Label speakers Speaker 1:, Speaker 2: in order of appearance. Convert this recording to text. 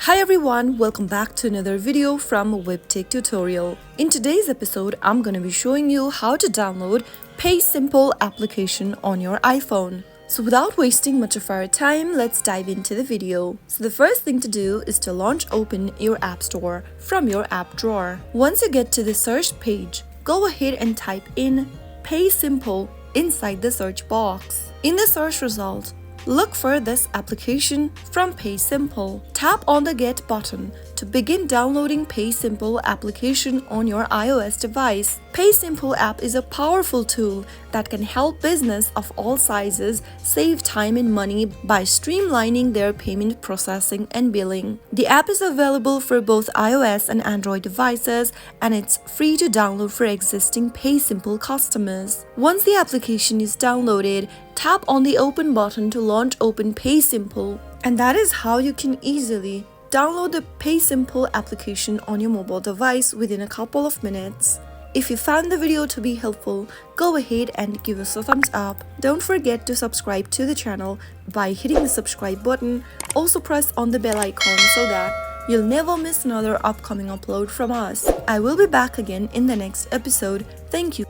Speaker 1: Hi everyone, welcome back to another video from Webtech Tutorial. In today's episode, I'm going to be showing you how to download PaySimple application on your iPhone. So without wasting much of our time, let's dive into the video. So the first thing to do is to open your App Store from your app drawer. Once you get to the search page, go ahead and type in PaySimple inside the search box. In the search result, look for this application from PaySimple. Tap on the Get button to begin downloading PaySimple application on your iOS device. PaySimple app is a powerful tool that can help business of all sizes save time and money by streamlining their payment processing and billing. The app is available for both iOS and Android devices, and it's free to download for existing PaySimple customers. Once the application is downloaded, tap on the Open button to launch Open PaySimple. And that is how you can easily download the PaySimple application on your mobile device within a couple of minutes. If you found the video to be helpful, go ahead and give us a thumbs up. Don't forget to subscribe to the channel by hitting the subscribe button. Also press on the bell icon so that you'll never miss another upcoming upload from us. I will be back again in the next episode. Thank you.